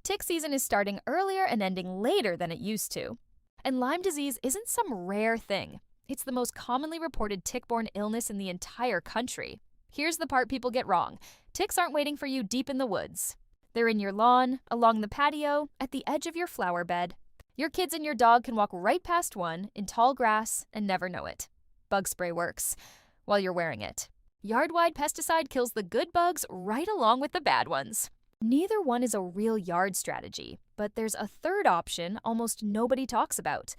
Tick season is starting earlier and ending later than it used to. And Lyme disease isn't some rare thing. It's the most commonly reported tick-borne illness in the entire country. Here's the part people get wrong. Ticks aren't waiting for you deep in the woods. They're in your lawn, along the patio, at the edge of your flower bed. Your kids and your dog can walk right past one in tall grass and never know it. Bug spray works while you're wearing it. Yard-wide pesticide kills the good bugs right along with the bad ones. Neither one is a real yard strategy, but there's a third option almost nobody talks about.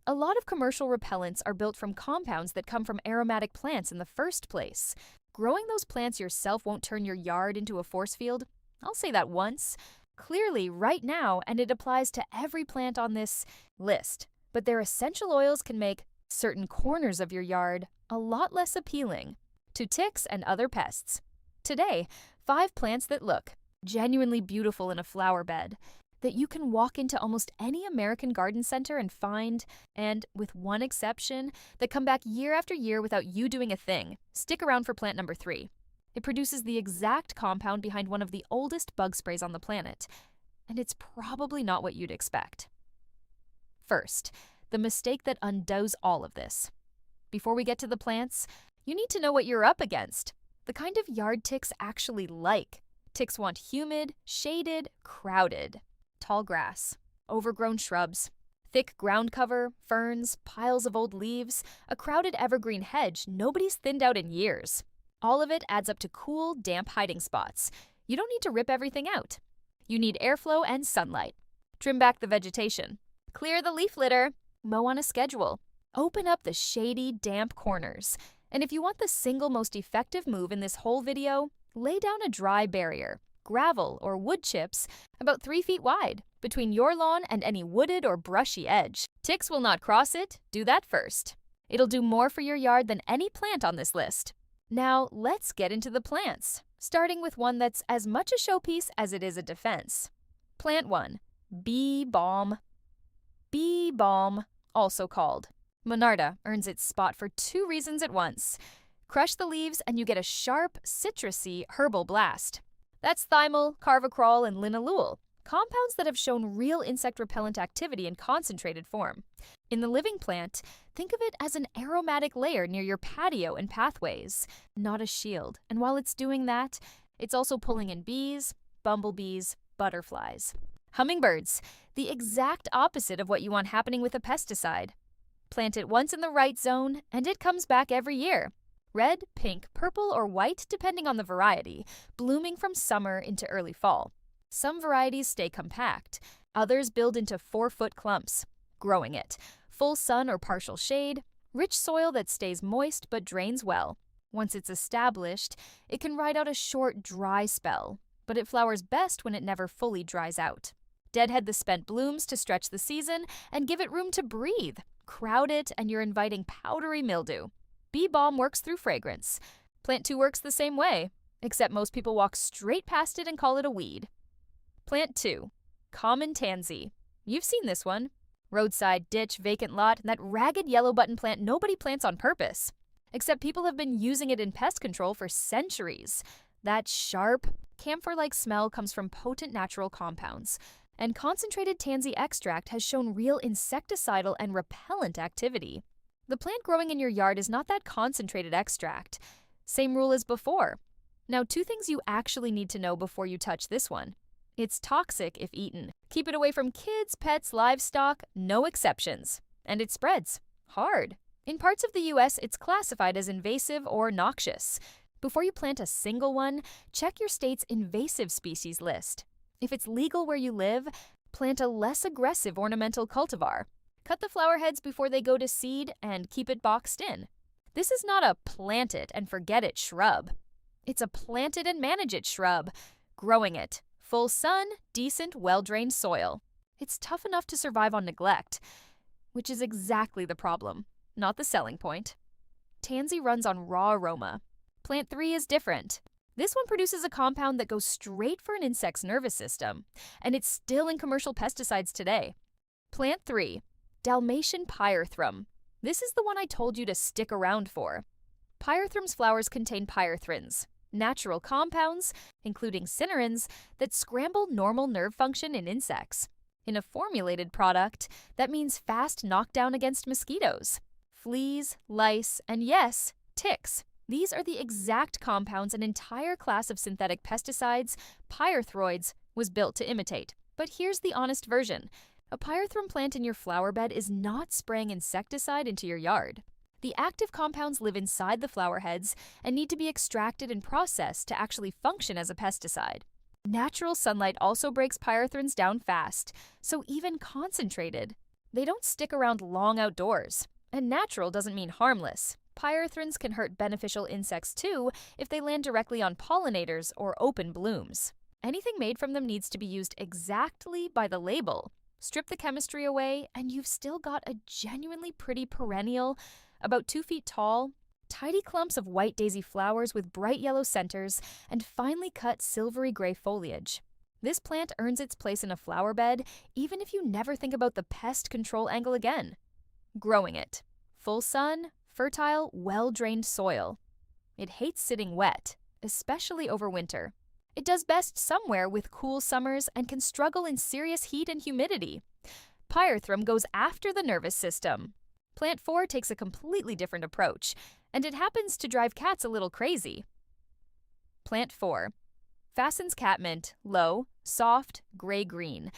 A lot of commercial repellents are built from compounds that come from aromatic plants in the first place. Growing those plants yourself won't turn your yard into a force field. I'll say that once. Clearly, right now, and it applies to every plant on this list. But their essential oils can make certain corners of your yard a lot less appealing to ticks and other pests. Today, 5 plants that look genuinely beautiful in a flower bed, that you can walk into almost any American garden center and find, and with one exception, that come back year after year without you doing a thing. Stick around for plant number 3. It produces the exact compound behind one of the oldest bug sprays on the planet, and it's probably not what you'd expect. First, the mistake that undoes all of this. Before we get to the plants, you need to know what you're up against, the kind of yard ticks actually like. Ticks want humid, shaded, crowded. Tall grass, overgrown shrubs, thick ground cover, ferns, piles of old leaves, a crowded evergreen hedge nobody's thinned out in years. All of it adds up to cool, damp hiding spots. You don't need to rip everything out. You need airflow and sunlight. Trim back the vegetation. Clear the leaf litter. Mow on a schedule. Open up the shady, damp corners. And if you want the single most effective move in this whole video, lay down a dry barrier, gravel or wood chips, about 3 feet wide, between your lawn and any wooded or brushy edge. Ticks will not cross it. Do that first. It'll do more for your yard than any plant on this list. Now, let's get into the plants, starting with one that's as much a showpiece as it is a defense. Plant 1, bee balm. Bee balm, also called Monarda, earns its spot for 2 reasons at once. Crush the leaves and you get a sharp, citrusy herbal blast. That's thymol, carvacrol, and linalool, compounds that have shown real insect repellent activity in concentrated form. In the living plant, think of it as an aromatic layer near your patio and pathways, not a shield. And while it's doing that, it's also pulling in bees, bumblebees, butterflies. Hummingbirds, the exact opposite of what you want happening with a pesticide. Plant it once in the right zone, and it comes back every year. Red, pink, purple, or white, depending on the variety, blooming from summer into early fall. Some varieties stay compact. Others build into 4-foot clumps. Growing it. Full sun or partial shade. Rich soil that stays moist but drains well. Once it's established, it can ride out a short, dry spell, but it flowers best when it never fully dries out. Deadhead the spent blooms to stretch the season and give it room to breathe. Crowd it and you're inviting powdery mildew. Bee balm works through fragrance. Plant 2 works the same way, except most people walk straight past it and call it a weed. Plant 2, common tansy. You've seen this one. Roadside, ditch, vacant lot, that ragged yellow button plant nobody plants on purpose. Except people have been using it in pest control for centuries. That sharp, camphor-like smell comes from potent natural compounds. And concentrated tansy extract has shown real insecticidal and repellent activity. The plant growing in your yard is not that concentrated extract. Same rule as before. Now, 2 things you actually need to know before you touch this one. It's toxic if eaten. Keep it away from kids, pets, livestock, no exceptions. And it spreads. Hard. In parts of the US, it's classified as invasive or noxious. Before you plant a single one, check your state's invasive species list. If it's legal where you live, plant a less aggressive ornamental cultivar. Cut the flower heads before they go to seed and keep it boxed in. This is not a plant it and forget it shrub. It's a plant it and manage it shrub. Growing it. Full sun, decent, well-drained soil. It's tough enough to survive on neglect, which is exactly the problem, not the selling point. Tansy runs on raw aroma. Plant 3 is different. This one produces a compound that goes straight for an insect's nervous system, and it's still in commercial pesticides today. Plant 3, Dalmatian pyrethrum. This is the one I told you to stick around for. Pyrethrum's flowers contain pyrethrins, natural compounds, including cinnerins, that scramble normal nerve function in insects. In a formulated product, that means fast knockdown against mosquitoes, fleas, lice, and yes, ticks. These are the exact compounds an entire class of synthetic pesticides, pyrethroids, was built to imitate. But here's the honest version. A pyrethrum plant in your flower bed is not spraying insecticide into your yard. The active compounds live inside the flower heads and need to be extracted and processed to actually function as a pesticide. Natural sunlight also breaks pyrethrins down fast, so even concentrated, they don't stick around long outdoors. And natural doesn't mean harmless. Pyrethrins can hurt beneficial insects too if they land directly on pollinators or open blooms. Anything made from them needs to be used exactly by the label. Strip the chemistry away, and you've still got a genuinely pretty perennial, about 2 feet tall, tidy clumps of white daisy flowers with bright yellow centers and finely cut silvery gray foliage. This plant earns its place in a flower bed even if you never think about the pest control angle again. Growing it. Full sun, fertile, well-drained soil. It hates sitting wet, especially over winter. It does best somewhere with cool summers and can struggle in serious heat and humidity. Pyrethrum goes after the nervous system. Plant 4 takes a completely different approach, and it happens to drive cats a little crazy. Plant 4 fastens catmint, low, soft, gray-green,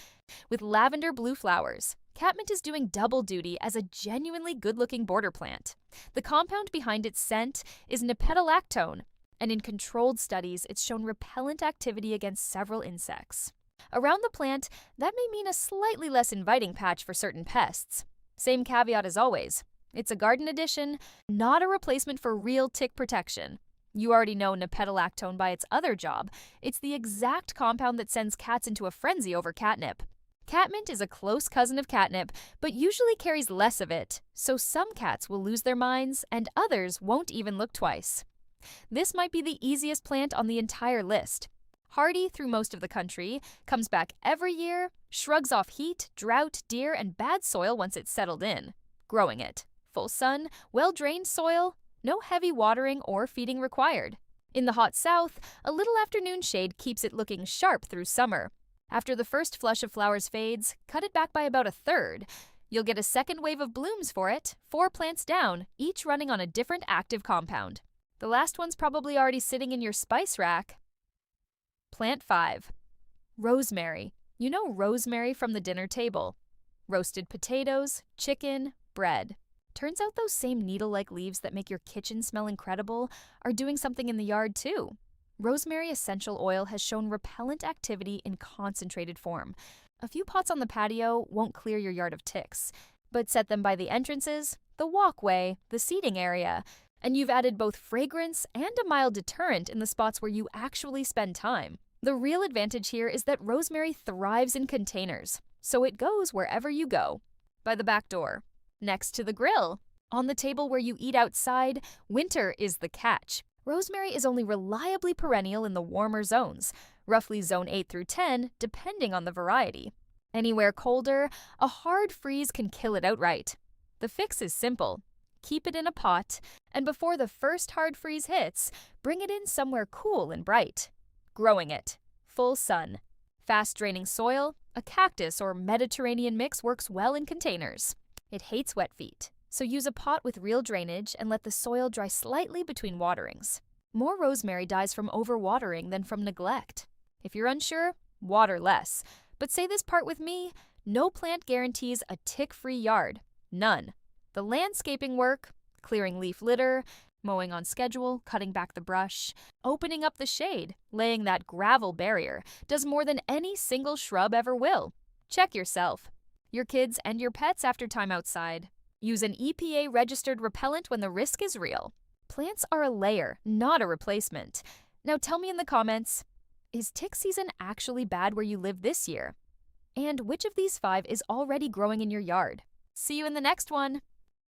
with lavender blue flowers. Catmint is doing double duty as a genuinely good-looking border plant. The compound behind its scent is nepetalactone, and in controlled studies, it's shown repellent activity against several insects. Around the plant, that may mean a slightly less inviting patch for certain pests. Same caveat as always. It's a garden addition, not a replacement for real tick protection. You already know nepetalactone by its other job. It's the exact compound that sends cats into a frenzy over catnip. Catmint is a close cousin of catnip, but usually carries less of it, so some cats will lose their minds and others won't even look twice. This might be the easiest plant on the entire list. Hardy through most of the country, comes back every year, shrugs off heat, drought, deer, and bad soil once it's settled in. Growing it. Full sun, well-drained soil, no heavy watering or feeding required. In the hot south, a little afternoon shade keeps it looking sharp through summer. After the first flush of flowers fades, cut it back by about a third. You'll get a second wave of blooms for it, 4 plants down, each running on a different active compound. The last one's probably already sitting in your spice rack. Plant 5. Rosemary. You know rosemary from the dinner table. Roasted potatoes, chicken, bread. Turns out those same needle-like leaves that make your kitchen smell incredible are doing something in the yard too. Rosemary essential oil has shown repellent activity in concentrated form. A few pots on the patio won't clear your yard of ticks, but set them by the entrances, the walkway, the seating area, and you've added both fragrance and a mild deterrent in the spots where you actually spend time. The real advantage here is that rosemary thrives in containers, so it goes wherever you go. By the back door, next to the grill, on the table where you eat outside, winter is the catch. Rosemary is only reliably perennial in the warmer zones, roughly zone 8 through 10, depending on the variety. Anywhere colder, a hard freeze can kill it outright. The fix is simple. Keep it in a pot, and before the first hard freeze hits, bring it in somewhere cool and bright. Growing it. Full sun. Fast-draining soil, a cactus or Mediterranean mix works well in containers. It hates wet feet, so use a pot with real drainage and let the soil dry slightly between waterings. More rosemary dies from overwatering than from neglect. If you're unsure, water less. But say this part with me, no plant guarantees a tick-free yard. None. The landscaping work, clearing leaf litter, mowing on schedule, cutting back the brush, opening up the shade, laying that gravel barrier, does more than any single shrub ever will. Check yourself. Your kids and your pets after time outside. Use an EPA-registered repellent when the risk is real. Plants are a layer, not a replacement. Now tell me in the comments, is tick season actually bad where you live this year? And which of these 5 is already growing in your yard? See you in the next one!